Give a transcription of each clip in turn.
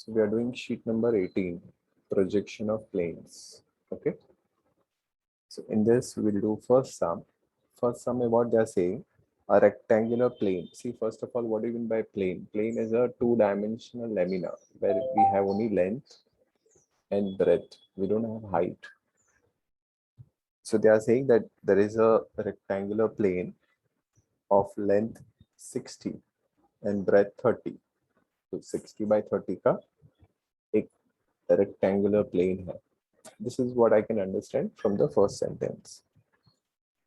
So we are doing sheet number 18, projection of planes. Okay. So in this, we'll do first sum. First sum is what they are saying. A rectangular plane. See, first of all, what do you mean by plane? Plane is a two-dimensional lamina where we have only length and breadth. We don't have height. So they are saying that there is a rectangular plane of length 60 and breadth 30. So 60 by 30 का एक rectangular plane है. This is what I can understand from the first sentence.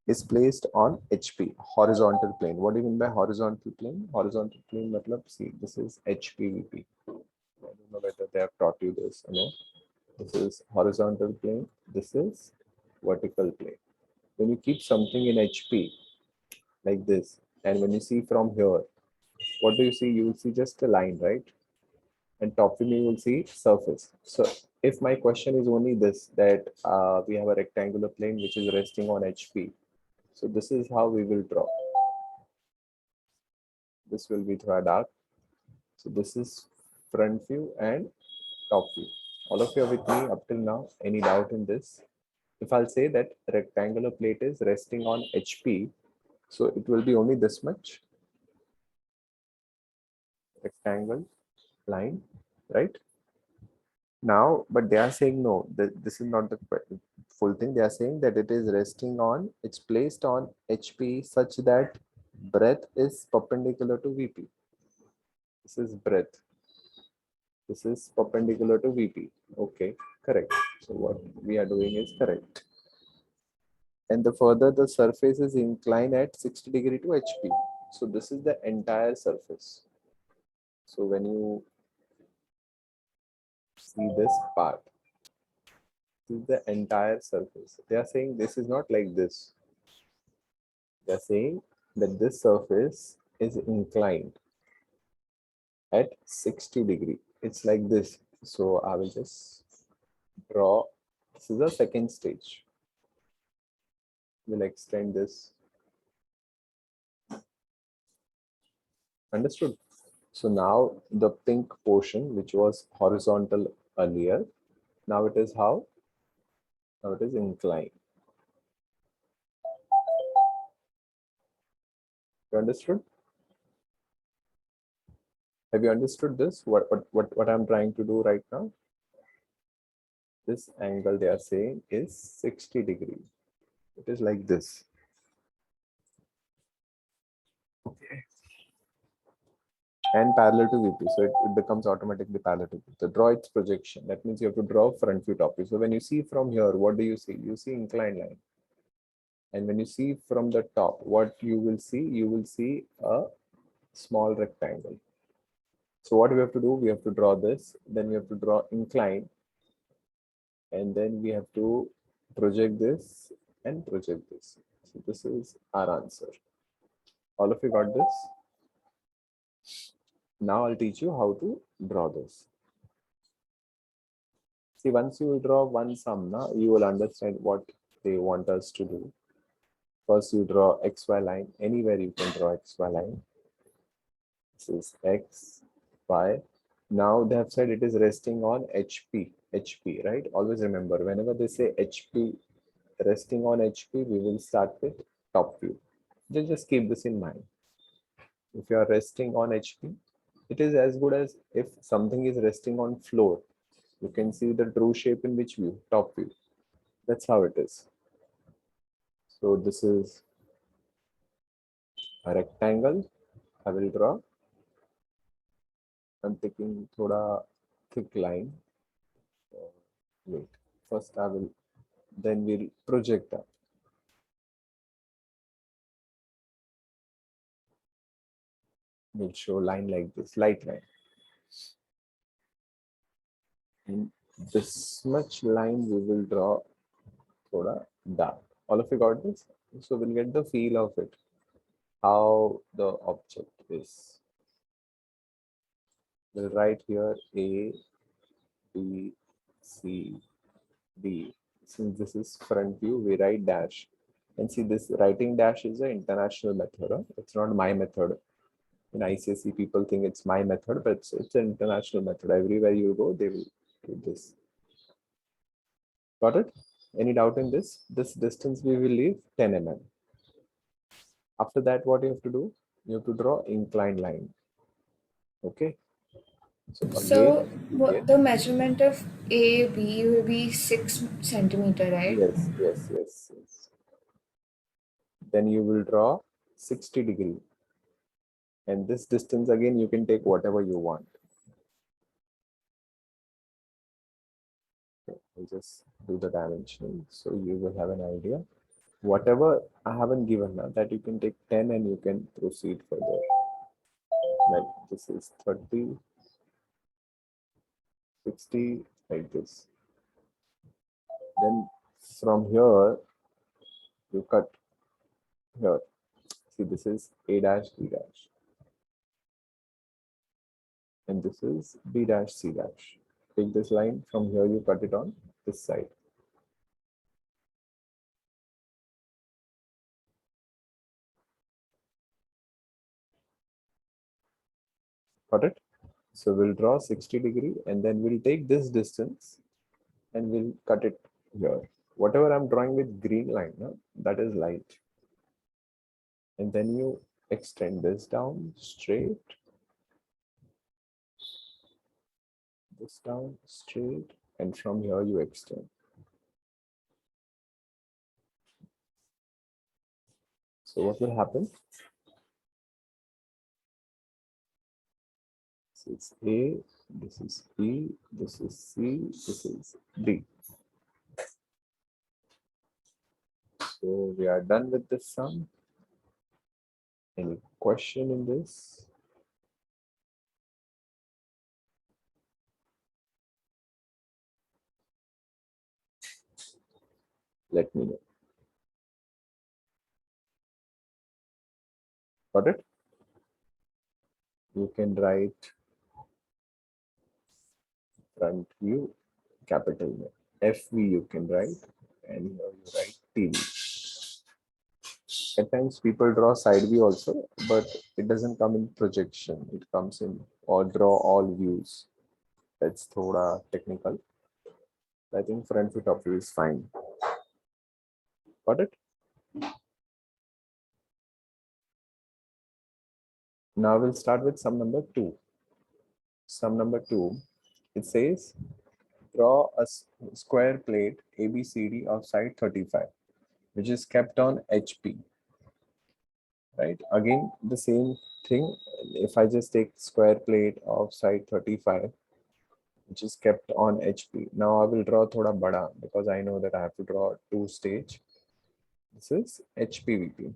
Is placed on HP, horizontal plane. What do you mean by horizontal plane? Horizontal plane matlab, see, this is HPVP. I don't know whether they have taught you this or no. This is horizontal plane. This is vertical plane. When you keep something in HP like this, and when you see from here, what do you see? You will see just a line, right? And top view you will see surface. So if my question is only this, that we have a rectangular plane which is resting on HP. So this is how we will draw. This will be through a dark. So this is front view and top view. All of you are with me up till now. Any doubt in this? If I'll say that rectangular plate is resting on HP, so it will be only this much rectangle line, right? Now, but they are saying no, this is not the full thing. They are saying that it is resting on, it's placed on HP such that breadth is perpendicular to VP. This is breadth. This is perpendicular to VP. Okay, correct. So what we are doing is correct. And the further the surface is inclined at 60 degree to HP. So this is the entire surface. So when you see this part, this is the entire surface. They are saying this is not like this. They are saying that this surface is inclined at 60 degree. It's like this. So I will just draw. This is the second stage. We'll extend this. Understood? So now the pink portion, which was horizontal earlier, now it is how? Now it is inclined. You understood? Have you understood this? What I'm trying to do right now? This angle they are saying is 60 degree. It is like this. Okay. And parallel to VP. So it becomes automatically parallel to VP. So draw its projection. That means you have to draw front view, top view. So when you see from here, what do you see? You see inclined line. And when you see from the top, what you will see? You will see a small rectangle. So what we have to do? We have to draw this. Then we have to draw incline. And then we have to project this and project this. So this is our answer. All of you got this? Now I'll teach you how to draw this. See, once you draw one sum, now you will understand what they want us to do. First, you draw XY line. Anywhere you can draw XY line. This is X, Y. Now they have said it is resting on HP, right? Always remember, whenever they say HP, resting on HP, we will start with top view. Just keep this in mind. If you are resting on HP, it is as good as if something is resting on floor. You can see the true shape in which view? Top view. That's how it is. So this is a rectangle. I will draw. I'm taking thoda thick line. Wait. First I will, then we'll project that. We'll show line like this, light line. And this much line we will draw thoda dark. All of you got this? So we'll get the feel of it, how the object is. We'll write here A, B, C, D. Since this is front view, we write dash. And see, this writing dash is an international method. Huh? It's not my method. In ICSE, people think it's my method, but it's an international method. Everywhere you go, they will do this. Got it? Any doubt in this? This distance we will leave 10 mm. After that, what you have to do? You have to draw inclined line. Okay. So again, So yes, the measurement of AB will be 6 centimeter, right? yes. Then you will draw 60 degree. And this distance again, you can take whatever you want. Okay, I'll just do the dimension so you will have an idea. Whatever I haven't given now, that you can take 10 and you can proceed further. Like this is 30, 60, like this. Then from here, you cut here. See, this is A dash, B dash. And this is B dash, C dash. Take this line, from here you cut it on this side. Got it? So we'll draw 60 degree and then we'll take this distance and we'll cut it here. Whatever I'm drawing with green line, no, that is light. And then you extend this down straight, this down straight, and from here you extend. So what will happen? This is A, this is B, this is C, this is D. So we are done with this sum. Any question in this? Let me know. Got it? You can write front view, capital FV you can write, and here you write TV. At times people draw side view also, but it doesn't come in projection. It comes in or draw all views. That's thoda technical. I think front view top view is fine. Got it? Now we'll start with sum number 2. Sum number 2, it says draw a square plate ABCD of side 35, which is kept on HP. Right? Again, the same thing. If I just take square plate of side 35, which is kept on HP. Now I will draw thoda bada because I know that I have to draw 2 stage. This is HPVP.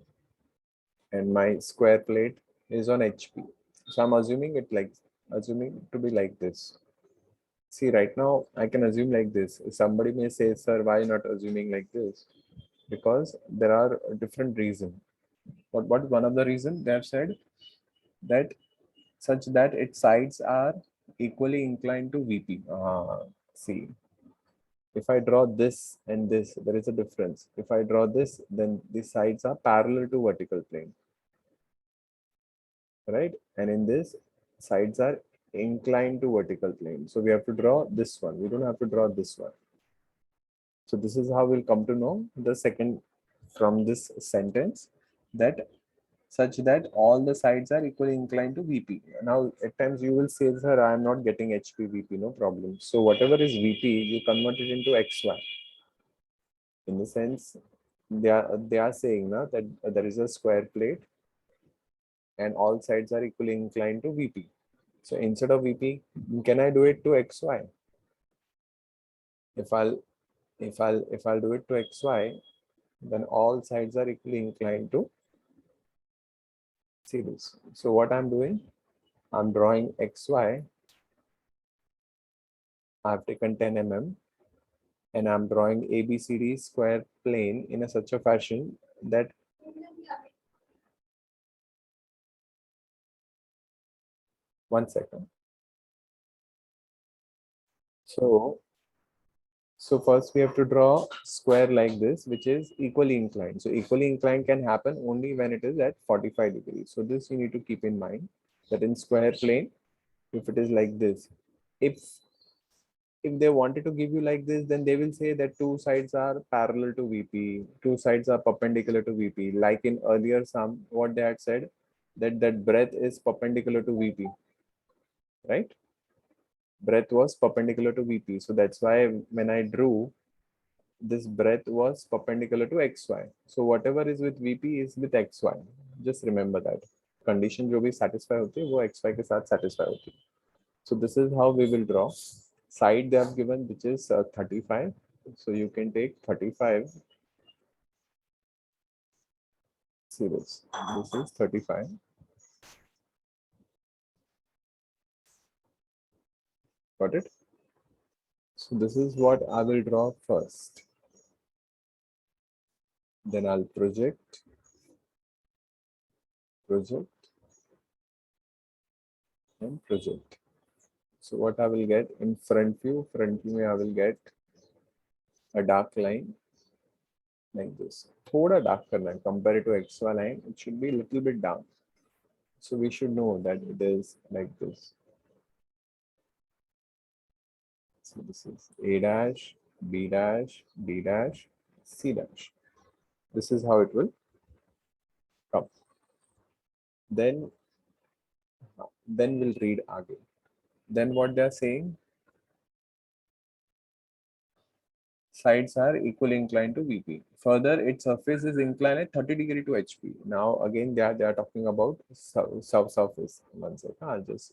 And my square plate is on HP. So I'm assuming to be like this. See, right now I can assume like this. Somebody may say, sir, why not assuming like this? Because there are different reasons. What one of the reasons they have said that such that its sides are equally inclined to VP. See, if I draw this and this, there is a difference. If I draw this, then the sides are parallel to vertical plane, right? And in this, sides are inclined to vertical plane. So we have to draw this one. We don't have to draw this one. So this is how we'll come to know the second from this sentence, that such that all the sides are equally inclined to VP. Now, at times you will say, sir, I am not getting HP VP, no problem. So whatever is VP, you convert it into XY. In the sense, they are saying now that there is a square plate and all sides are equally inclined to VP. So instead of VP, can I do it to XY? If I'll do it to XY, then all sides are equally inclined to see this. So what I'm doing, I'm drawing XY. I've taken 10 mm and I'm drawing ABCD square plane in such a fashion that one second. So first we have to draw square like this, which is equally inclined. So equally inclined can happen only when it is at 45 degrees. So this you need to keep in mind. that in square plane, if it is like this, if they wanted to give you like this, then they will say that two sides are parallel to VP, two sides are perpendicular to VP. Like in earlier sum, what they had said, that breadth is perpendicular to VP, right? Breadth was perpendicular to VP. So that's why when I drew, this breadth was perpendicular to XY. So whatever is with VP is with XY. Just remember that. Condition जो भी satisfy होती है वो XY के साथ satisfy होती है. So this is how we will draw. Side they have given, which is 35. So you can take 35. See this. This is 35. Got it? So this is what I will draw first. Then I'll project, and project. So what I will get in front view I will get a dark line like this. Thoda dark करना है compared to XY line. It should be a little bit down. So we should know that it is like this. So this is A dash, B dash, D dash, C dash. This is how it will come. Then we'll read again. Then what they are saying, sides are equally inclined to VP. Further, its surface is inclined at 30 degree to HP. Now again they are talking about surface. One second, I'll just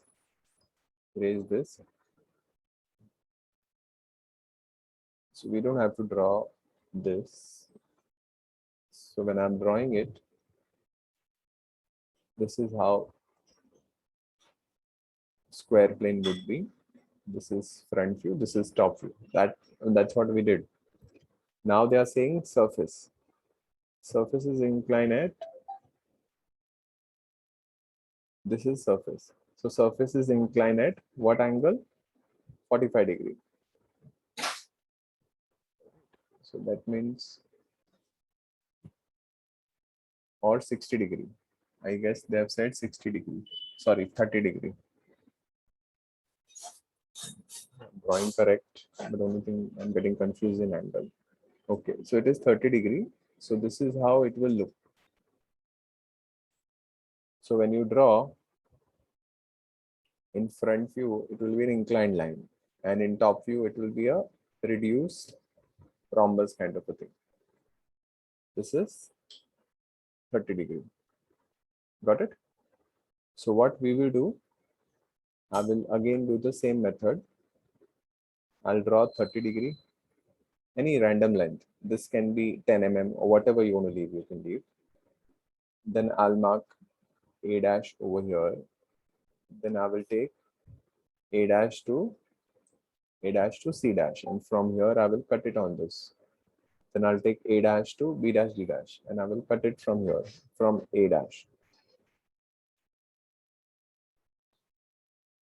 erase this. So we don't have to draw this. So when I'm drawing it, this is how square plane would be. This is front view, this is top view. That's what we did. Now they are saying surface. Surface is inclined at, this is surface. So surface is inclined at what angle? 45 degree. So that means, or 60 degree. I guess they have said 60 degree. Sorry, 30 degree. Drawing correct, but only thing I'm getting confused in angle. Okay, so it is 30 degree. So this is how it will look. So when you draw in front view, it will be an inclined line, and in top view, it will be a reduced rhombus kind of a thing. This is 30 degree. Got it? So what we will do, I will again do the same method. I'll draw 30 degree, any random length. This can be 10 mm or whatever you want to leave, you can leave. Then I'll mark A dash over here. Then I will take A dash to C dash, and from here I will cut it on this. Then I'll take A dash to B dash D dash, and I will cut it from here, from A dash.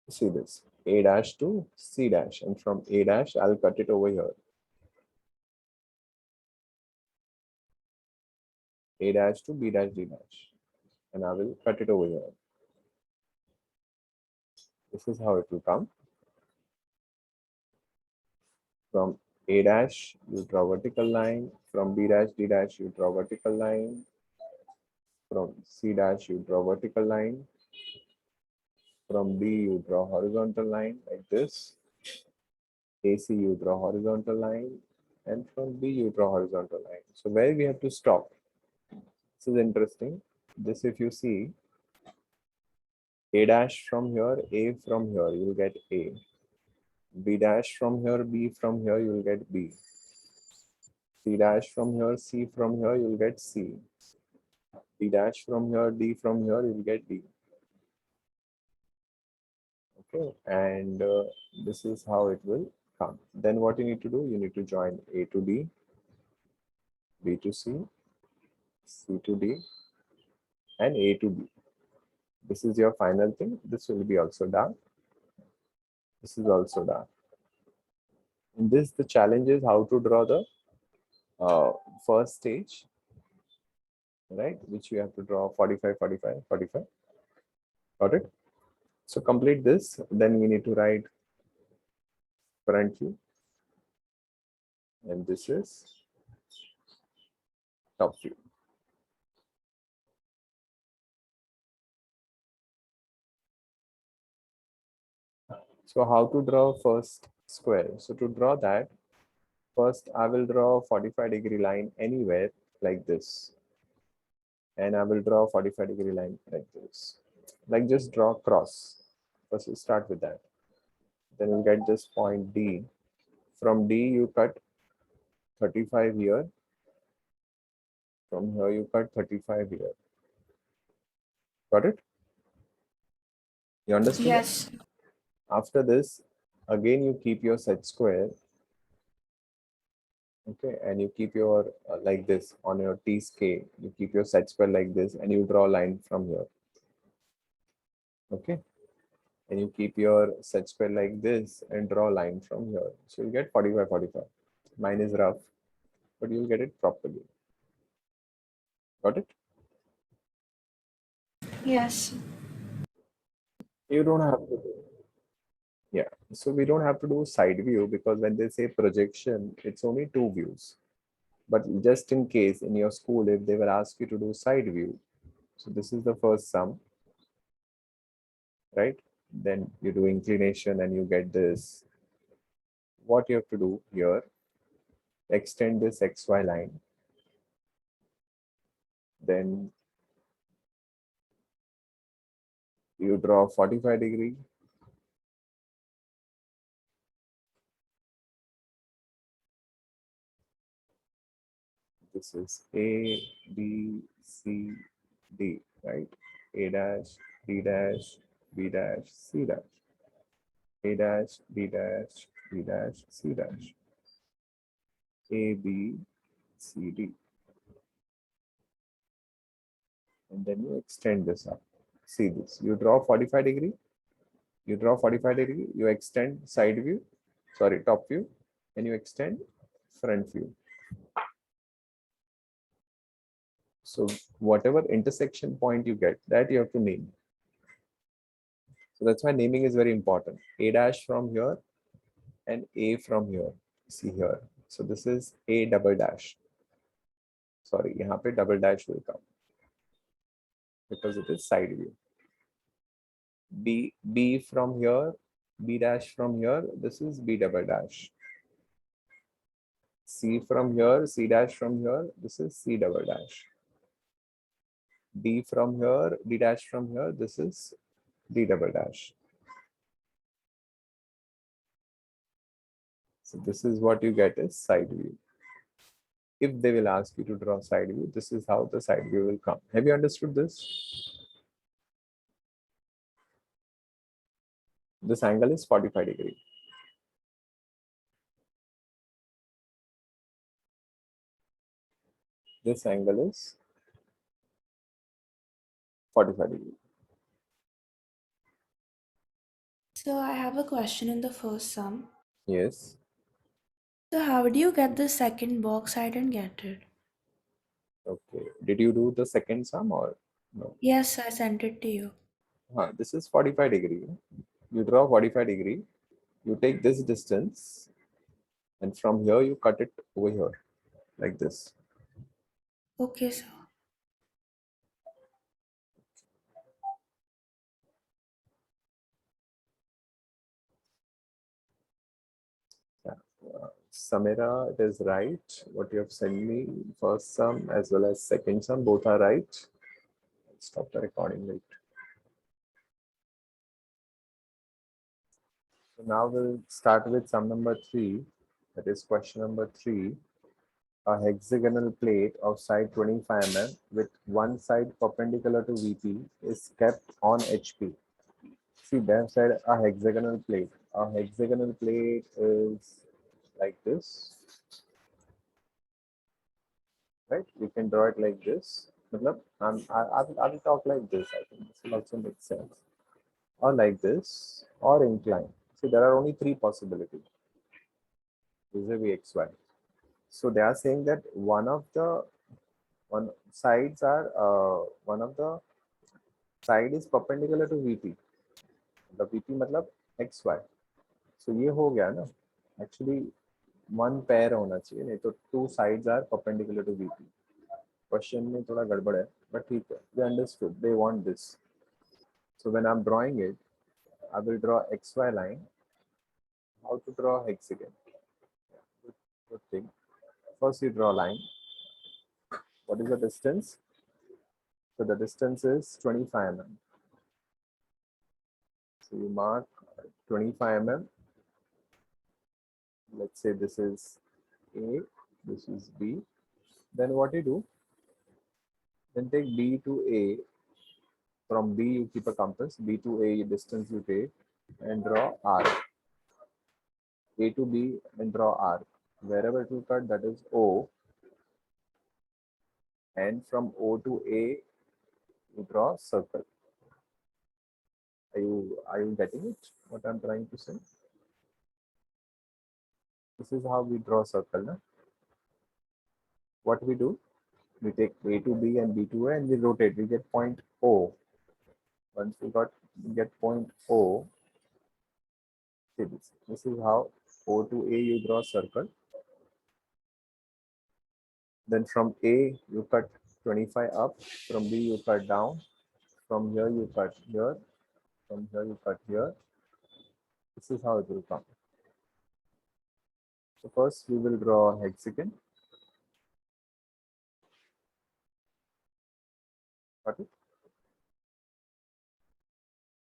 See this, A dash to C dash, and from A dash I'll cut it over here. A dash to B dash D dash, and I will cut it over here. This is how it will come. From A dash, you draw vertical line. From B dash D dash, you draw vertical line. From C dash, you draw vertical line. From B, you draw horizontal line like this. AC, you draw horizontal line. And from B, you draw horizontal line. So where we have to stop? This is interesting. This, if you see, A dash from here, A from here, you will get A. B dash from here, B from here, you will get B. C dash from here, C from here, you will get C. D dash from here, D from here, you will get D. Okay, and this is how it will come. Then what you need to do, you need to join A to D, B to C, C to D, and A to B. This is your final thing. This will be also done. This is also done. In this, the challenge is how to draw the first stage, right? Which you have to draw 45, 45, 45. Got it? So complete this, then we need to write front view, and this is top view. So how to draw first square? So to draw that, first I will draw 45-degree line anywhere like this. And I will draw 45-degree line like this. Like just draw cross. First we start with that. Then we'll get this point D. From D you cut 35 here. From here you cut 35 here. Got it? You understood that? Yes. After this, again you keep your set square. Okay, and you keep your like this on your T scale. You keep your set square like this, and you draw a line from here. Okay, and you keep your set square like this and draw a line from here. So you get 45, 45. Mine is rough, but you'll get it properly. Got it? Yes. You don't have to do. Yeah, so we don't have to do side view because when they say projection, it's only two views. But just in case in your school, if they will ask you to do side view, so this is the first sum, right? Then you do inclination and you get this. What you have to do here, extend this XY line. Then you draw 45-degree. This is A, B, C, D, right? A dash, D dash, B dash, C dash. A dash, B dash, B dash, C dash. A, B, C, D. And then you extend this up. See this. You draw 45-degree. You draw 45-degree. You extend side view. Sorry, top view. And you extend front view. So whatever intersection point you get, that you have to name. So that's why naming is very important. A dash from here and A from here. See here. So this is A double dash. Sorry, यहाँ पे double dash will come because it is side view. B from here, B dash from here. This is B double dash. C from here, C dash from here. This is C double dash. D from here, D dash from here. This is D double dash. So this is what you get is side view. If they will ask you to draw side view, this is how the side view will come. Have you understood this? This angle is 45-degree. This angle is 45-degree. So I have a question in the first sum. Yes. So how do you get the second box? I didn't get it. Okay. Did you do the second sum or no? Yes, I sent it to you. This is 45-degree. You draw 45-degree. You take this distance, and from here you cut it over here, like this. Okay, so Samira, it is right. What you have sent me, first sum as well as second sum, both are right. Stop the recording. Wait. So now we'll start with sum number 3. That is question number 3. A hexagonal plate of side 25 mm with one side perpendicular to VP is kept on HP. See, they have said a hexagonal plate. A hexagonal plate is like this, right? We can draw it like this. Matlab, I will talk like this. I think this will also make sense. Or like this, or incline. See, there are only 3 possibilities. Vis-a-vis XY. So they are saying that one of the side is perpendicular to VP. मतलब VP मतलब XY. So ये हो गया ना. Actually one pair होना चाहिए, नहीं तो two sides are perpendicular to VP. Question में थोड़ा गड़बड़ है, but ठीक है. They understood. They want this. So when I'm drawing it, I will draw XY line. How to draw hexagon? Good thing. First you draw line. What is the distance? So the distance is 25 mm. So you mark 25 mm. Let's say this is A, this is B. Then what you do? Then take B to A. From B you keep a compass. B to A distance you take and draw arc. A to B and draw arc. Wherever it will cut, that is O. And from O to A you draw circle. Are you getting it? What I'm trying to say? This is how we draw circle. Na? What we do? We take A to B and B to A and we rotate. We get point O. Once we get point O, see this. This is how O to A you draw circle. Then from A you cut 25 up. From B you cut down. From here you cut here. From here you cut here. This is how it will come. So first we will draw hexagon. Got it?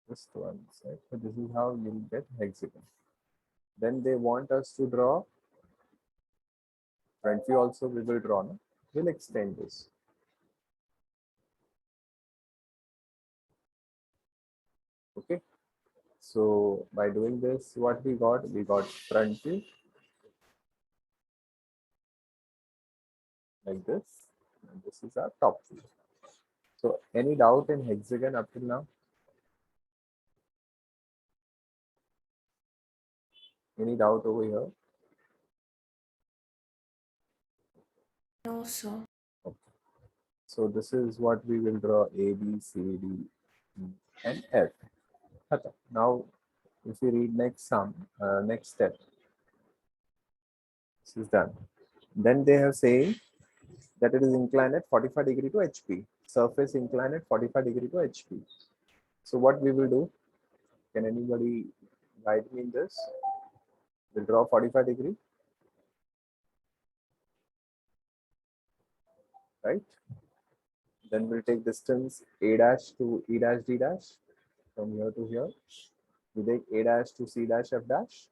Just one side. So this is how you'll get hexagon. Then they want us to draw front view also. We will draw. No? We'll extend this. Okay. So by doing this, what we got front view like this, and this is our top view. So any doubt in hexagon up till now? Any doubt over here? No, sir. Okay. So this is what we will draw: A, B, C, D, E, and F. Okay. Now, if you read next next step, this is done. Then they have saying that it is inclined at 45 degree to HP. Surface inclined at 45 degree to HP. So what we will do? Can anybody guide me in this? We'll draw 45 degree, right? Then we'll take distance A dash to E dash D dash from here to here. We take A dash to C dash F dash.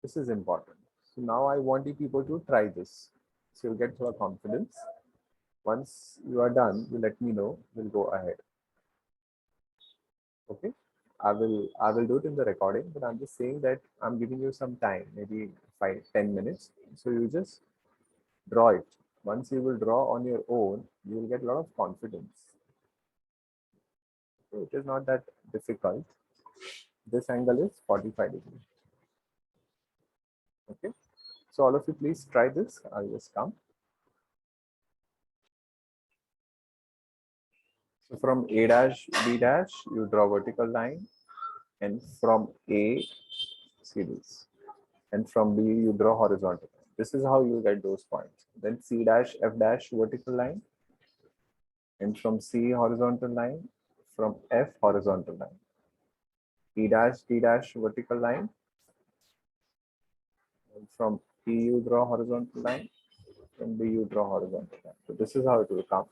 This is important. So now I want you people to try this. So you'll get your confidence. Once you are done, you let me know. We'll go ahead. Okay. I will do it in the recording, but I'm just saying that I'm giving you some time, maybe 5-10 minutes. So you just draw it. Once you will draw on your own, you will get a lot of confidence. So it is not that difficult. This angle is 45 degrees. Okay. So all of you please try this. I'll just come. So from A dash, B dash, you draw vertical line. And from A, see this. And from B, you draw horizontal. This is how you get those points. Then C dash, F dash, vertical line. And from C, horizontal line. From F, horizontal line. E dash, D dash, vertical line. And from E, you draw horizontal line. From B, you draw horizontal line. So this is how it will come.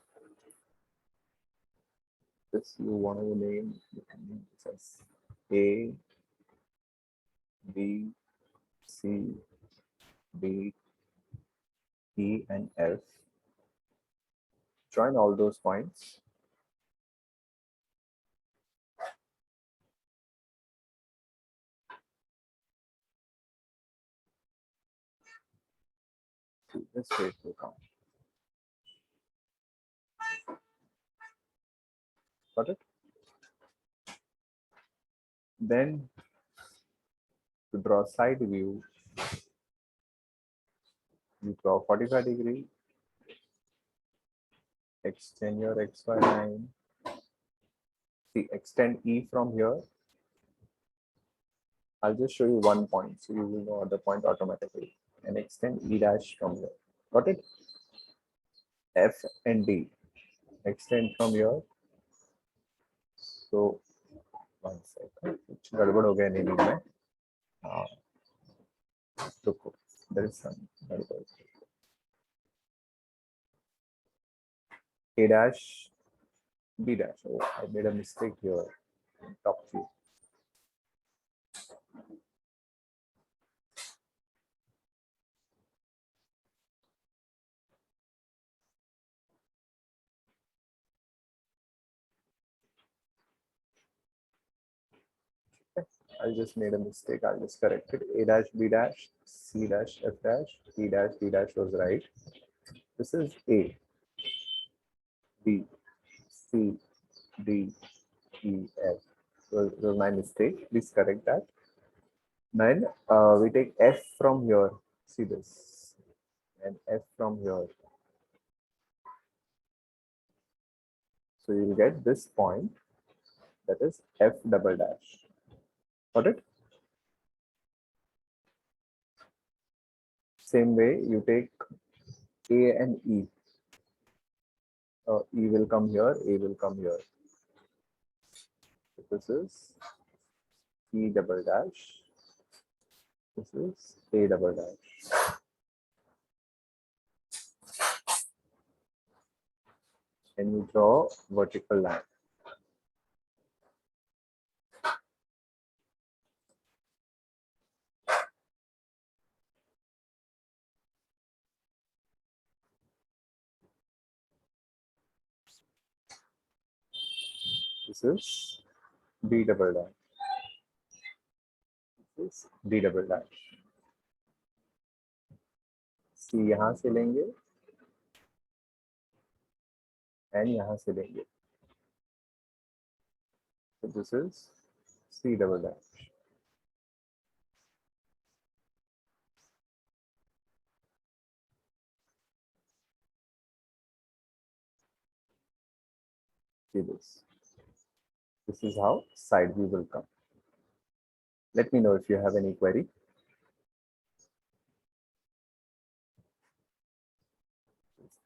This you want to name, you can name this as A, B, C, D, E, and F. Join all those points. This way it will come. Got it? Then to draw side view, you draw 45 degree, extend your XY line. See, extend E from here I'll just show you one point, so you will know other point automatically. And extend E dash from here. Got it? F and D. Extend from here. So, one second. कुछ गड़बड़ हो गया naming में. रुको. There is some गड़बड़. A dash, B dash. Oh, I made a mistake here. Top view. I just made a mistake. I'll just correct it. A dash, B dash, C dash, F dash, E dash, D dash was right. This is A, B, C, D, E, F. Was my mistake. Please correct that. Then we take F from here. See this. And F from here. So you'll get this point. That is F double dash. Got it? Same way, you take A and E. E will come here, A will come here. So this is E double dash. This is A double dash. And you draw vertical line. This is B double dash. This is D double dash. C यहाँ से लेंगे and यहाँ से लेंगे. So this is C double dash. See this. This is how side view will come. Let me know if you have any query.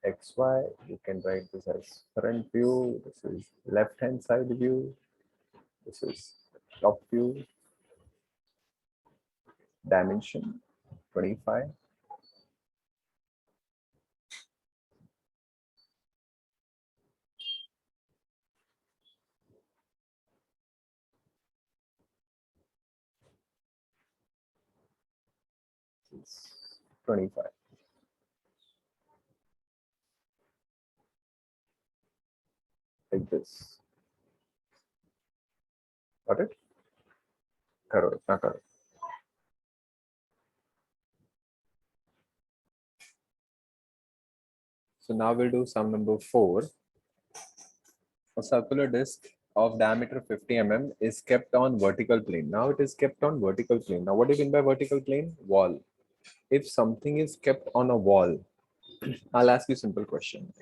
XY, you can write this as front view. This is left hand side view. This is top view. Dimension 25. This is 25. Like this. Got it? Karo, itna karo. So now we'll do sum number 4. A circular disc of diameter 50 mm is kept on vertical plane. Now it is kept on vertical plane. Now what do you mean by vertical plane? Wall. If something is kept on a wall, I'll ask you a simple question.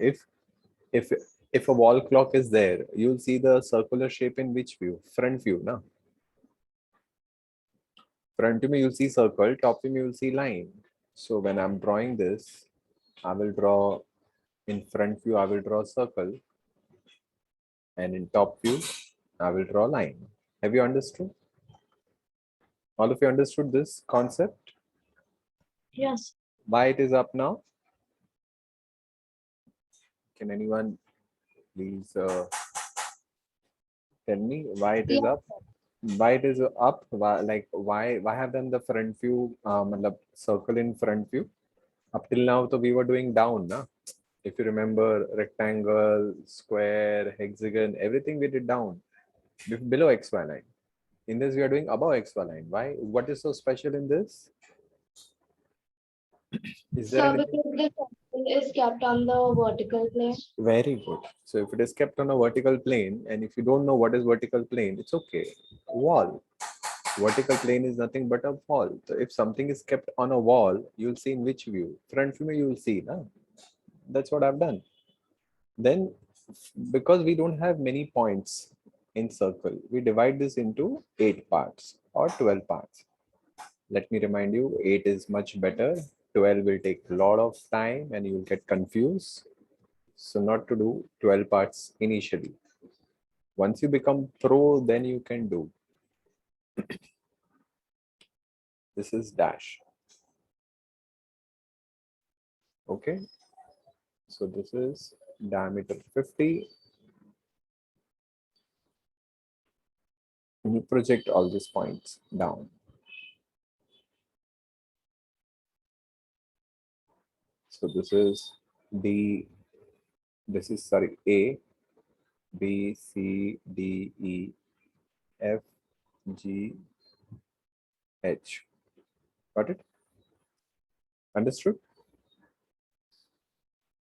If a wall clock is there, you'll see the circular shape in which view? Front view, na? Front view, you'll see circle. Top view, you'll see line. So when I'm drawing this, I will draw in front view, I will draw circle. And in top view, I will draw line. Have you understood? All of you understood this concept? Yes. Why it is up now? Can anyone please tell me why it is up? Why it is up? Why have done the front view circle in front view? Up till now, so we were doing down, na? If you remember, rectangle, square, hexagon, everything we did down below XY line. In this, we are doing above XY line. Why? What is so special in this? Is there So anything? because the circle is kept on the vertical plane. Very good. So if it is kept on a vertical plane, and if you don't know what is vertical plane, it's okay. Wall. Vertical plane is nothing but a wall. So if something is kept on a wall, you'll see in which view? Front view, you will see. Na? That's what I've done. Then, because we don't have many points in circle, we divide this into 8 parts. or 12 parts. Let me remind you, 8 is much better. 12 will take a lot of time and you'll get confused. So not to do 12 parts initially. Once you become pro, then you can do. This is dash. Okay. So this is diameter 50. And you project all these points down. So this is D, this is sorry, A, B, C, D, E, F, G, H. Got it? Understood?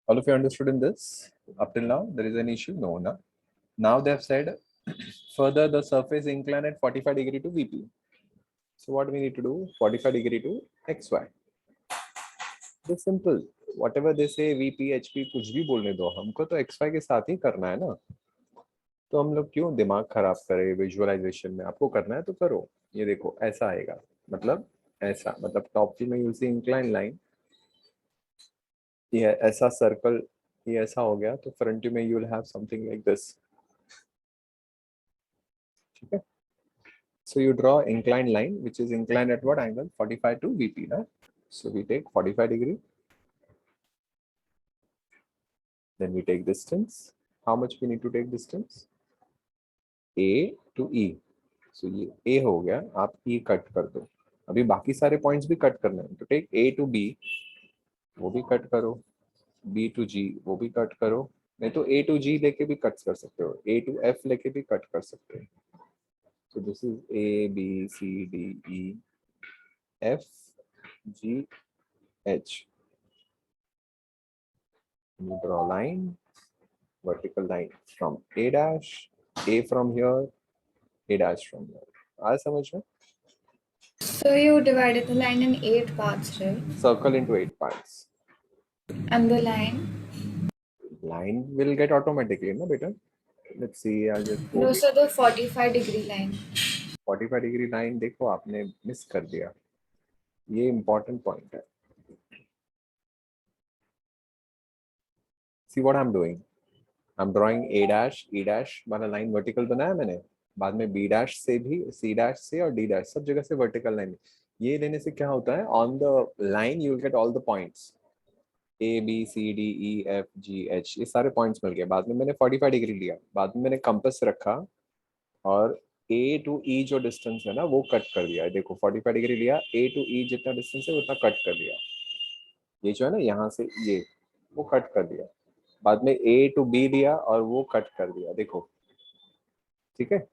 All of you understood in this? Up till now, there is an issue? No, no. Now they have said further the surface incline at 45 degree to VP. So what we need to do? 45 degree to XY. It's simple. Whatever they say, VP, HP, कुछ भी बोलने दो, हमको तो XY के साथ ही करना है ना. तो हम लोग क्यों दिमाग खराब करें विजुअलाइजेशन में? आपको करना है तो करो. ये देखो ऐसा आएगा, मतलब ऐसा, मतलब टॉप व्यू में यूल सी इंक्लाइन लाइन, ये ऐसा सर्कल, ये ऐसा हो गया, तो फ्रंट व्यू में you will have something like this. ठीक है. So you draw inclined line which is inclined at what angle? 45 to VP, right? So we take 45 degree. Then we take distance. How much we need to take distance? A to E. So ये A हो गया, आप E cut कर दो. अभी बाकी सारे points भी कट करने हैं. तो टेक A to B, वो भी कट करो. B to G, वो भी कट करो. नहीं तो A to G लेके भी कट कर सकते हो. A to F लेके भी कट कर सकते हो. So this is A, B, C, D, E, F, G, H. You draw a line, vertical line from A dash, A from here, A dash from here. आया समझ में? So you divided the line in 8 parts, right? Circle into 8 parts. And the line? Line will get automatically, no beta? Let's see, I'll just go. No, so the 45 degree line. 45 degree line देखो आपने miss कर दिया. ये important point है. See what I'm doing? I'm drawing A dash, E dash वाला line vertical बनाया मैंने. बाद में B dash से भी, C dash से और D dash सब जगह से vertical line. ये लेने से क्या होता है? On the line you will get all the points. A, B, C, D, E, F, G, H ये सारे पॉइंट्स मिल गए. बाद में मैंने 45 डिग्री लिया. बाद में मैंने कंपास रखा और A to E जो डिस्टेंस है ना वो कट कर दिया. देखो 45 डिग्री लिया, A to E जितना डिस्टेंस है उतना कट कर दिया. ये जो है ना यहाँ से ये वो कट कर दिया. बाद में A to B लिया और वो कट कर दिया. देखो ठीक है.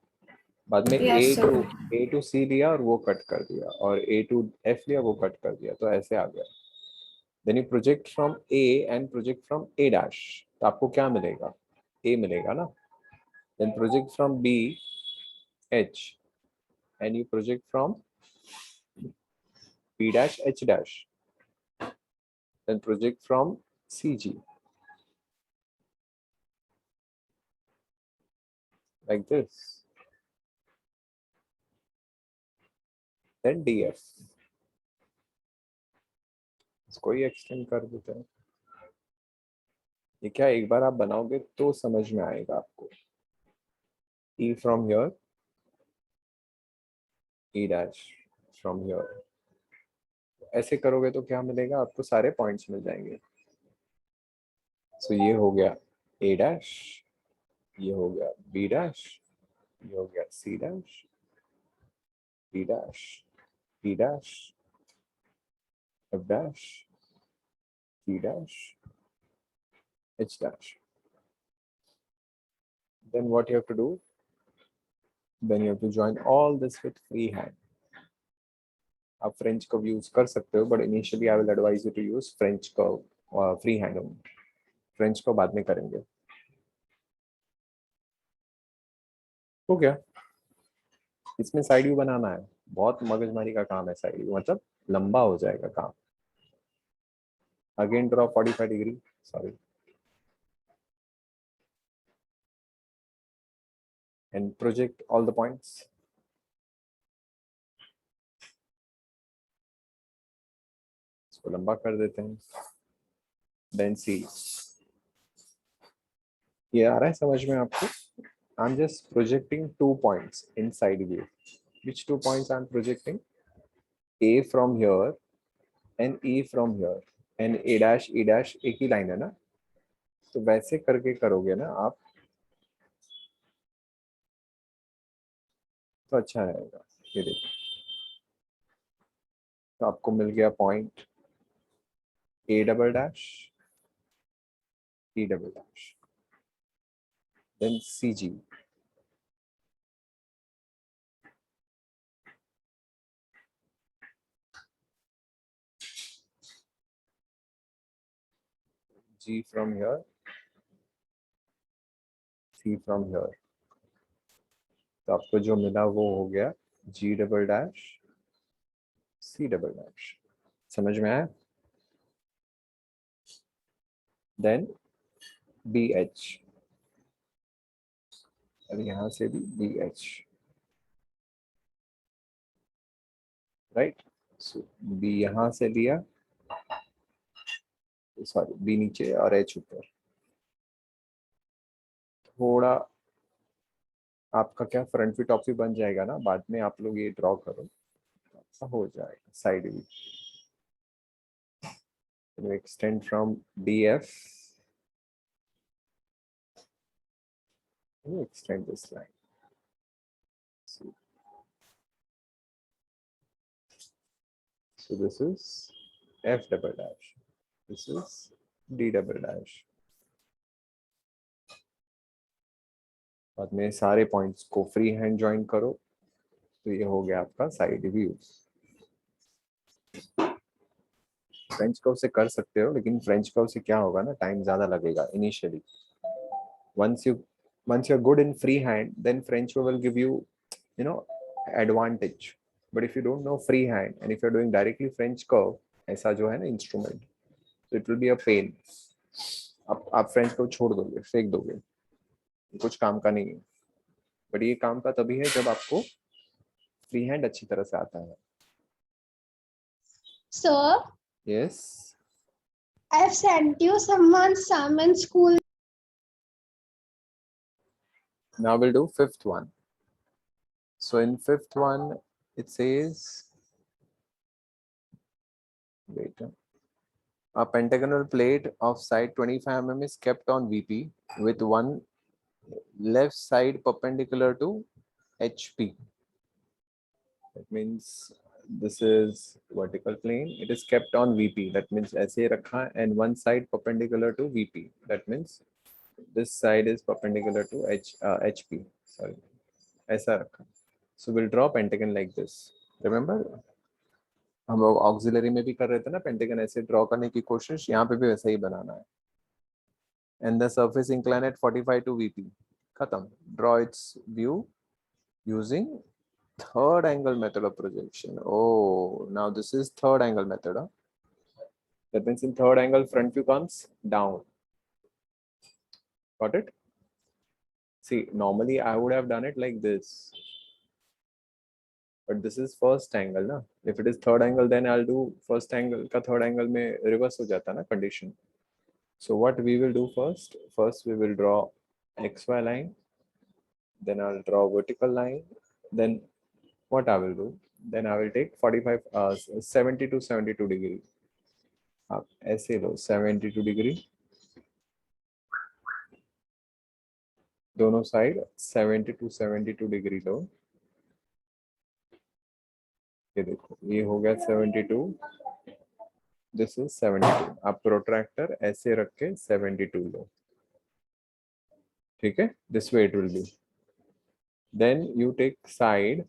बाद में Yes, sir. A to C लिया और वो कट कर दिया और A to F लिया वो कट कर दिया. तो ऐसे आ गया. Then you project from A and project from A dash. तो आपको क्या मिलेगा? A मिलेगा ना. Then project from B, H, and you project from B dash, H dash. Then project from CG. Like this. Then DF. इसको ही extend कर देते हैं. ये क्या एक बार आप बनाओगे तो समझ में आएगा आपको. E from here, E dash from here. ऐसे करोगे तो क्या मिलेगा आपको? सारे पॉइंट्स मिल जाएंगे. सो ये हो गया A dash, ये हो गया B dash, ये हो गया C dash, D dash, E dash, F dash, G dash, H dash. Then what you have to do? Then you have to join all this with freehand. आप French curve use कर सकते हो, but initially I will advise you to use French curve, free hand. French को बाद में करेंगे. हो गया. इसमें साइड व्यू बनाना है. बहुत मगजमारी का काम है साइड व्यू, मतलब लंबा हो जाएगा काम. Again draw 45 degree, sorry, and project all the points. इसको लंबा कर देते हैं. Then C. ये आ रहा है समझ में आपको? I'm just projecting 2 points inside view. Which 2 points I'm projecting? A from here and E from here. And A dash E dash एक ही लाइन है ना, तो वैसे करके करोगे ना आप तो अच्छा रहेगा. ये देखो, तो आपको मिल गया point A double dash E double dash, then CG. G from here, C from here. तो आपको जो मिला वो हो गया G double dash C double dash. समझ में आया? Then BH. अब यहाँ से भी BH, राइट. सो B यहाँ से लिया, सॉरी B नीचे और H ऊपर. थोड़ा आपका क्या फ्रंट भी टॉप भी बन जाएगा ना, बाद में आप लोग ये ड्रॉ करो, ऐसा हो जाएगा. साइड भी extend from DF, extend this line. So this is F double dash, this is D double dash. बाद में सारे पॉइंट्स को फ्री हैंड ज्वाइन करो, तो ये हो गया आपका साइड व्यू. फ्रेंच कर्व से कर सकते हो, लेकिन फ्रेंच कर्व से क्या होगा ना, टाइम ज्यादा लगेगा initially. once you're good in free hand, then French curve will give you know advantage. But if you don't know free hand and if you're doing directly French curve, ऐसा जो है ना instrument, so it will be a pain. आप French curve छोड़ दोगे, फेंक दोगे, कुछ काम का नहीं है. बट ये काम का तभी है जब आपको फ्री हैंड अच्छी तरह से आता है. Sir, Yes. I have sent you someone's sum in school. Now we'll do fifth one. So in fifth one, it says, wait, a pentagonal plate of side 25 mm is kept on VP with one left side perpendicular to HP. That means this is vertical plane. It is kept on VP. That means ऐसे रखा and one side perpendicular to VP. That means this side is perpendicular to HP. Sorry, ऐसा रखा. So we'll draw pentagon like this. Remember, हम लोग auxiliary में भी कर रहे थे ना पेंटागन ऐसे ड्रॉ करने की कोशिश, यहाँ पे भी वैसा ही बनाना है. And the surface inclined at 45 to VP. खत्म. Draw its view using third angle method of projection. Oh, now this is third angle method. Huh? That means in third angle, front view comes down. Got it? See, normally I would have done it like this. But this is first angle. Na? If it is third angle, then I'll do first angle. Ka third angle mein reverse ho jata na condition. So what we will do first? First we will draw XY line. Then I'll draw vertical line. Then what I will do? Then I will take 70 to 72 degree. आप ऐसे लो 72 degree, दोनों side 70 to 72 degree लो. ये देखो, ये हो गया 72, this is 72. आप protractor ऐसे रख के 72 लो. ठीक है, this way it will be. Then you take side,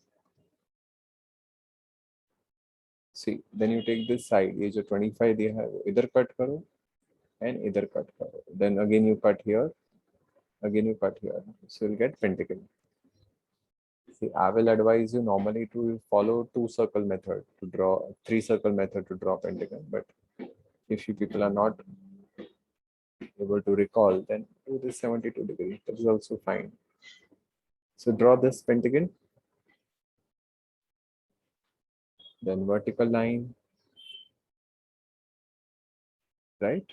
see, then you take this side. ये जो 25 दिया है वो इधर कट करो एंड इधर कट करो. Then again you cut here, again you cut here, so you'll get pentagon. See, I will advise you normally to follow 2 circle method to draw, 3 circle method to draw pentagon, but if you people are not able to recall, then do this 72 degree. That is also fine. So draw this pentagon, then vertical line, right?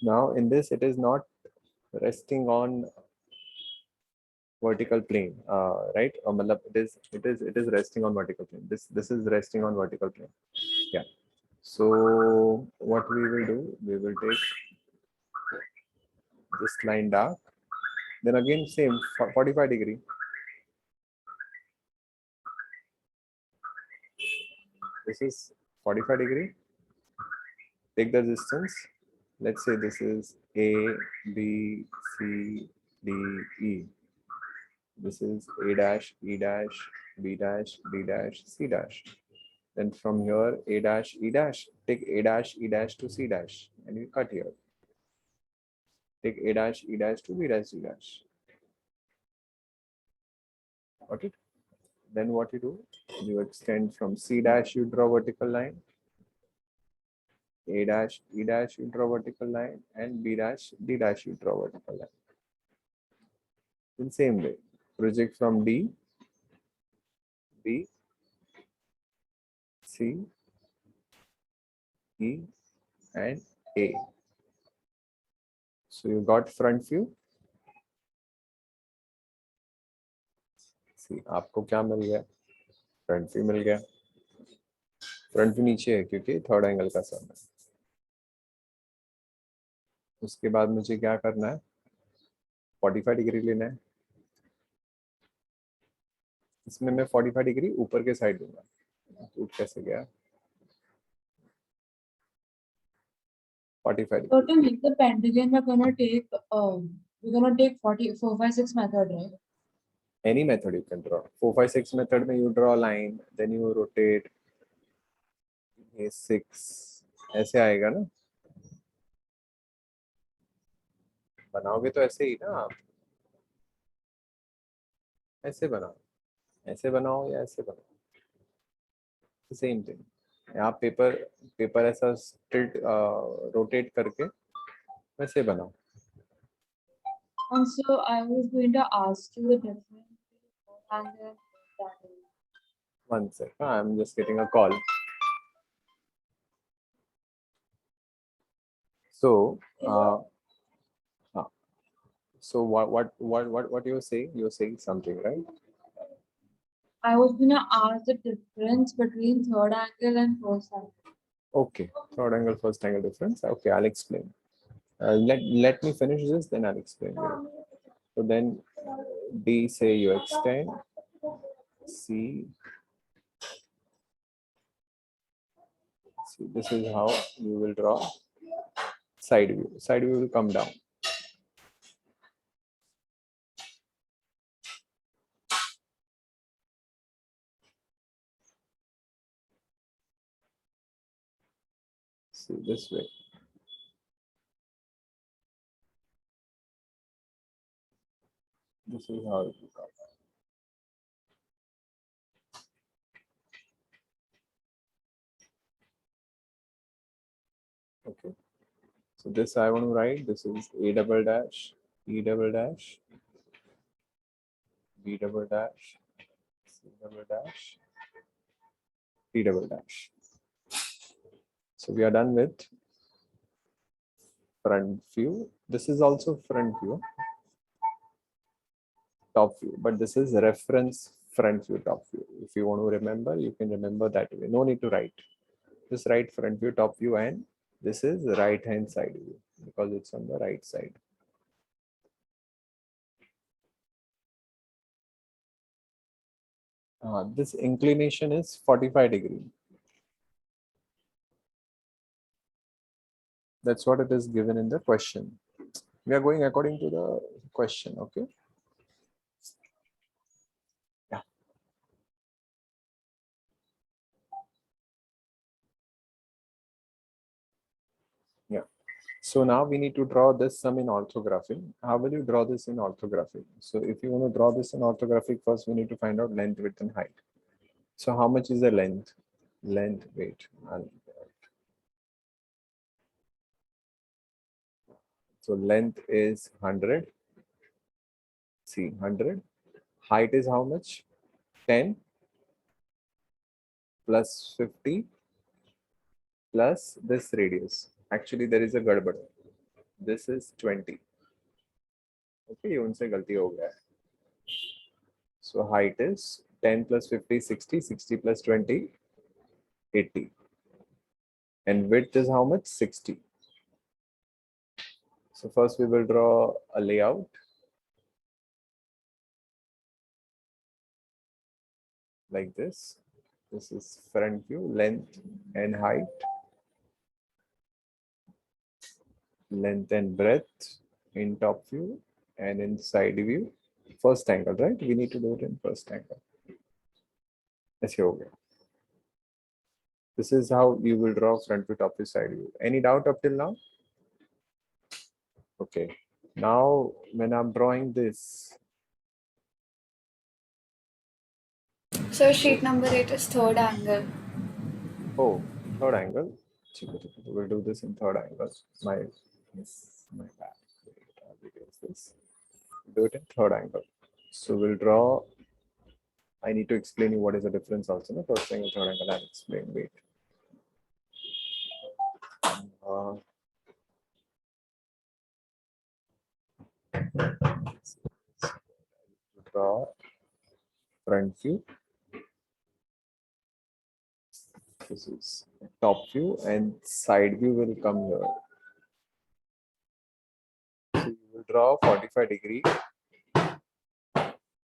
Now in this, it is not resting on vertical plane, right? Or matlab it is resting on vertical plane. This is resting on vertical plane. Yeah. So what we will do, we will take this line dark. Then again same 45 degree. This is 45 degree. Take the distance. Let's say this is A, B, C, D, E. This is A dash, E dash, B dash, D dash, C dash. Then from here, A dash, E dash, take A dash, E dash to C dash, and you cut here. Take A dash, E dash to B dash, C dash. Got it? Then what you do, you extend from C dash, you draw vertical line. A dash, E dash, you draw vertical line, and B dash, D dash, you draw vertical line. In same way, project from D, B, C, E, and A. So you got front view. See, आपको क्या मिल गया? Front view मिल गया. Front view नीचे है क्योंकि third angle का सम है. उसके बाद मुझे क्या करना है? 45 डिग्री लेना है. इसमें मैं 45 डिग्री ऊपर के साइड दूंगा. तो कैसे गया? 45 So degree. to make the pentagon, we're gonna take 4, 5, 6 method, right? Any method you can draw. 4, 5, 6 method में you draw a line, then you rotate. ये 6 ऐसे आएगा ना? बनाओगे तो ऐसे ही ना आप. ऐसे बनाओ, ऐसे बनाओ या ऐसे बनाओ. Same thing. आप पेपर ऐसा टिल्ट रोटेट करके वैसे बनाओ. And so I was going to ask you the difference between and then that. One sec. I'm just getting a call. So, so what you're saying? You're saying something, right? I was gonna ask the difference between third angle and first angle. Okay. Third angle, first angle difference. Okay, I'll explain. Let me finish this, then I'll explain. So then D say you extend. C. See, this is how you will draw side view. Side view will come down. See this way. This is how it will come. Okay. So this I want to write. This is A double dash, E double dash, B double dash, C double dash, D double dash. So we are done with front view. This is also front view, top view, but this is reference front view, top view. If you want to remember, you can remember that way. No need to write. Just write front view, top view, and this is right hand side view because it's on the right side. This inclination is 45 degree. That's what it is given in the question. We are going according to the question, okay? Yeah. Yeah. So now we need to draw this sum in orthographic. How will you draw this in orthographic? So if you want to draw this in orthographic, first we need to find out length, width, and height. So how much is the length? Length, wait. So length is 100. See, 100. Height is how much? 10 plus 50 plus this radius. Actually, there is a gadbad. This is 20. Okay, ये उनसे गलती हो गया है. So height is 10 plus 50, 60, 60 plus 20, 80. And width is how much? 60. So first we will draw a layout. Like this. This is front view, length and height. Length and breadth in top view and in side view. First angle, right? We need to do it in first angle. ऐसे हो गया. This is how you will draw front view, top view, side view. Any doubt up till now? Okay. Now, when I'm drawing this, So sheet number 8 is third angle. oh, third angle. We'll do this in third angle. My bad. Wait, I'll erase this. Do it in third angle. So we'll draw. I need to explain you what is the difference also. No? First angle, third angle, I'll explain. Wait. Draw front view. This is top view and side view will come here. So you will draw 45 degree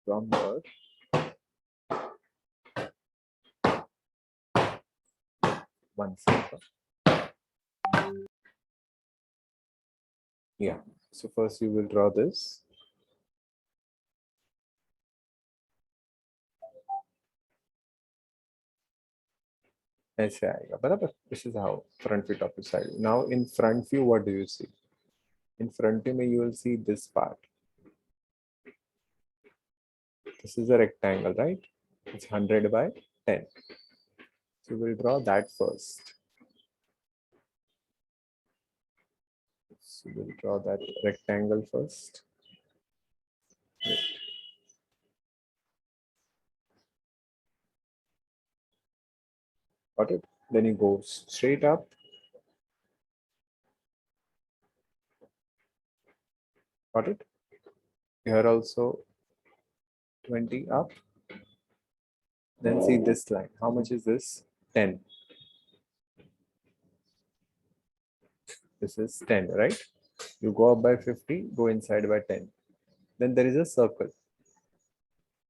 from here. One second. Yeah. So first you will draw this. ऐसे आएगा बराबर. This is how front view, top view, side view. Now in front view, what do you see? In front view, you will see this part. This is a rectangle, right? It's 100 by 10. So we'll draw that first. So we'll draw that rectangle first. Wait. Got it? Then you go straight up. Got it? Here also 20 up. Then see this line. How much is this? 10. This is 10, right? You go up by 50, go inside by 10. Then there is a circle.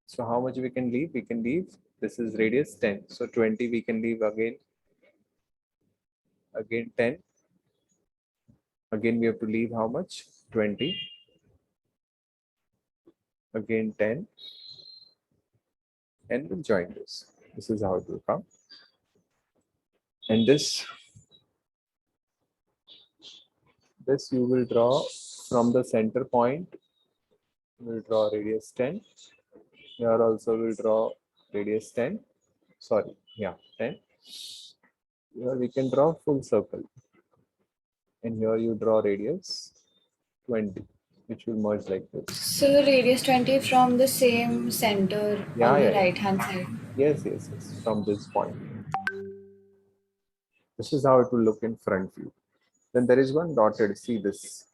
So how much we can leave? We can leave. This is radius 10. So 20 we can leave again. Again 10. Again we have to leave how much? 20. Again 10. And we'll join this. This is how it will come. And this you will draw from the center point. We'll draw radius 10. Here also we'll draw radius 10. Sorry, yeah, 10. Here we can draw full circle. And here you draw radius 20, which will merge like this. So radius 20 from the same center Yeah, on the yeah. right hand side. Yes, from this point. This is how it will look in front view. Then there is one dotted, see this.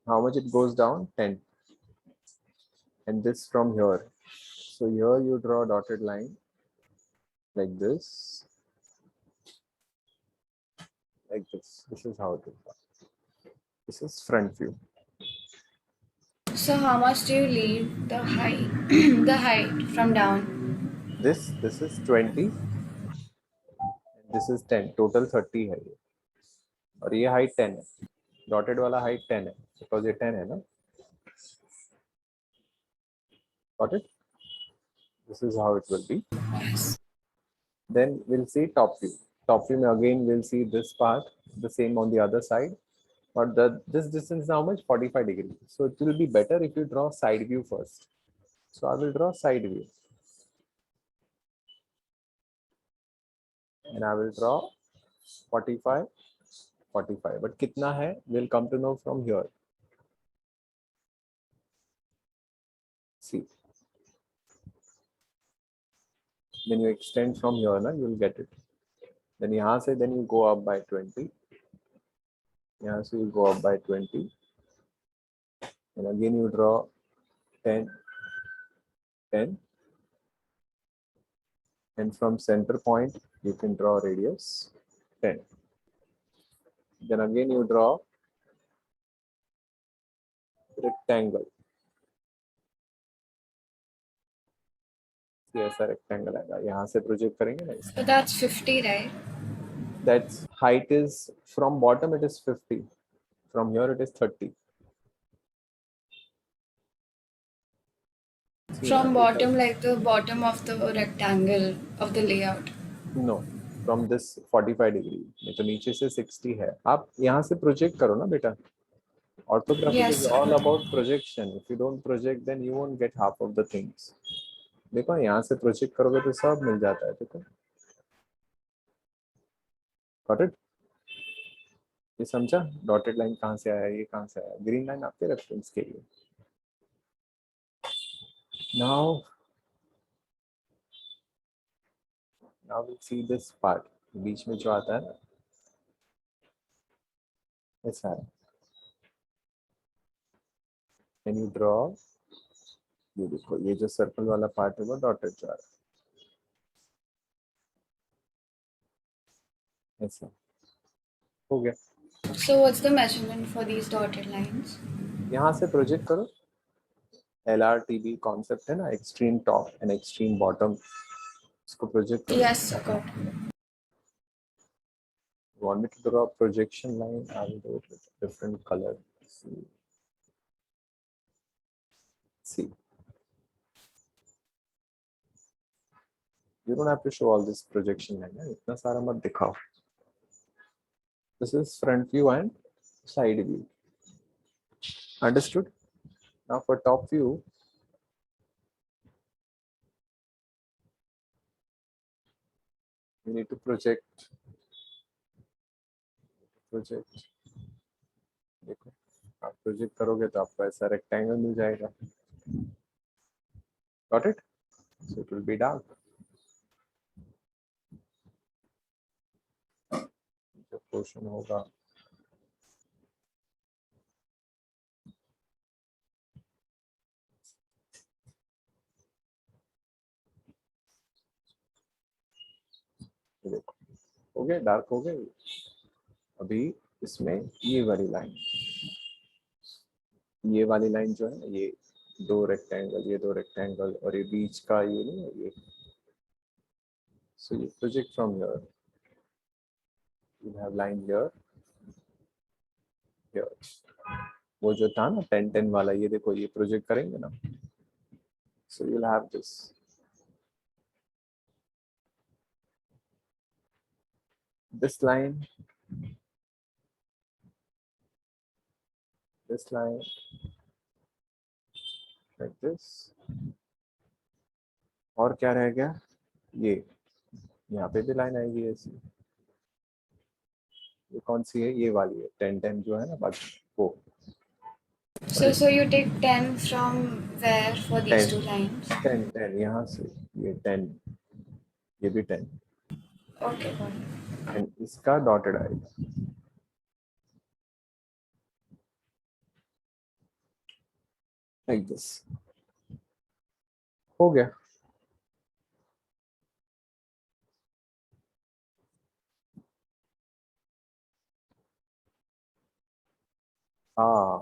How much it goes down? 10. And this from here. So here you draw a dotted line like this. Like this. This is how it will come. This is front view. So how much do you leave the height the height from down? This is 20. And this is 10. Total 30 है ये. और ये height 10 है. Dotted वाला height 10 है. Because ये 10 है ना. Got it? This is how it will be. Then we'll see top view. Top view again we'll see this part, the same on the other side. But this distance is how much? 45 degrees. So it will be better if you draw side view first. So I will draw side view. And I will draw 45, 45. But kitna hai? We'll come to know from here. See. When you extend from here, na, you will get it. Then यहाँ से then you go up by 20. यहाँ से you go up by 20. And again you draw 10, 10. And from center point, you can draw radius 10. Then again you draw rectangle. ये ऐसा rectangle आएगा, यहाँ से project करेंगे ना इसको. So that's 50, right? That's height is from bottom it is 50. From here it is 30. From bottom, like the bottom of the rectangle of the layout. No, from this 45 degree. नहीं तो नीचे से 60 है. आप यहाँ से project करो ना बेटा. Orthography Yes, is sir. all about projection. If you don't project, then you won't get half of the things. देखो यहाँ से प्रोजेक्ट करोगे तो सब मिल जाता है. देखो, गॉट इट. ये समझा डॉटेड लाइन कहाँ से आया, ये कहाँ से आया. ग्रीन लाइन आपके रेफरेंस के लिए. Now will see this part. बीच में जो आता है ना, ऐसा है. Can you draw. ये देखो, ये जो सर्कल वाला पार्ट है वो डॉटेड जा रहा है. ऐसा हो गया. So what's the measurement for these dotted lines? यहाँ से प्रोजेक्ट करो. LRTB कॉन्सेप्ट है ना, extreme top and extreme bottom. इसको प्रोजेक्ट करो. Yes, sir. Got it. Want me to draw a projection line? I will do it with a different color. See. You don't have to show all this projection line. इतना सारा मत दिखाओ. This is front view and side view. Understood? Now for top view, you need to project. देखो, आप project करोगे तो आपको ऐसा रेक्टेंगल मिल जाएगा. Got it? So it will be dark. जो पोर्शन होगा ये देखो, हो गया, डार्क हो गए. अभी इसमें ये वाली लाइन जो है, ये दो रेक्टेंगल और ये बीच का ये नहीं है ये. सो ये project from here. You have line here. वो जो था ना 10-10 वाला, ये देखो, ये प्रोजेक्ट करेंगे ना. So you will have this line, like this. और क्या रह गया, ये यहाँ पे भी लाइन आएगी ऐसी. ये कौन सी है, ये वाली है 10-10 जो है ना, बाकी वो. So you take 10 from where for these 10. two lines? 10 यहाँ से, ये 10, ये भी 10. Okay, got it. एंड इसका डॉटेड आएगा. Like this. हो गया.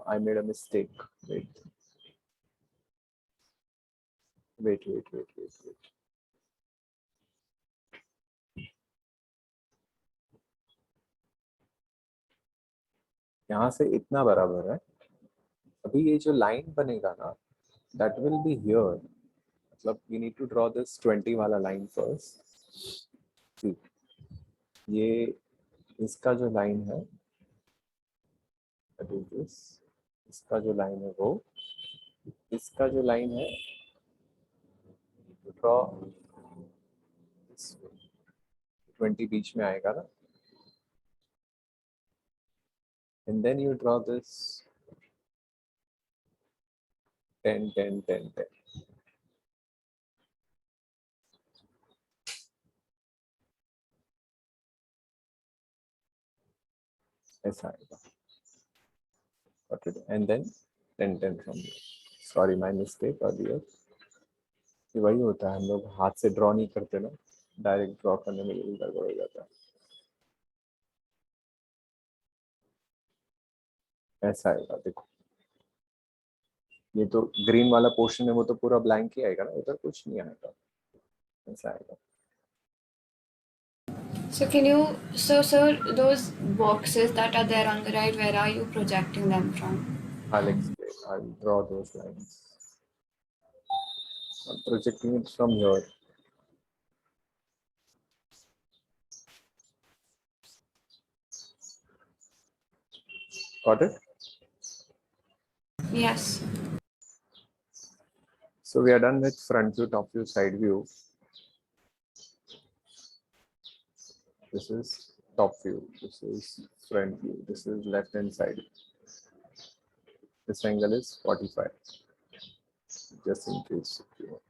I made a mistake. Wait. यहाँ से इतना बराबर है. अभी ये जो लाइन बनेगा ना, that will be here. मतलब we need to draw this 20 वाला line first. See, ये इसका जो लाइन है, that is this. इसका जो लाइन है वो, इसका जो लाइन है, draw this way. 20 बीच में आएगा ना. And then you draw this 10. ऐसा आएगा. Got it? And then 10 10 from here. Sorry, my mistake earlier. ये वही होता है, हम लोग हाथ से ड्रॉ नहीं करते ना, डायरेक्ट ड्रॉ करने में यही गड़बड़ हो जाता है. ऐसा आएगा, देखो ये तो ग्रीन वाला पोर्शन है, वो तो पूरा ब्लैंक ही आएगा ना, उधर कुछ नहीं आएगा. ऐसा आएगा. So those boxes that are there on the right, where are you projecting them from? I'll explain. I'll draw those lines. I'm projecting it from here. Got it? Yes. So we are done with front view, top view, side view. This is top view. This is front view. This is left hand side. This angle is 45. Just in case if you want.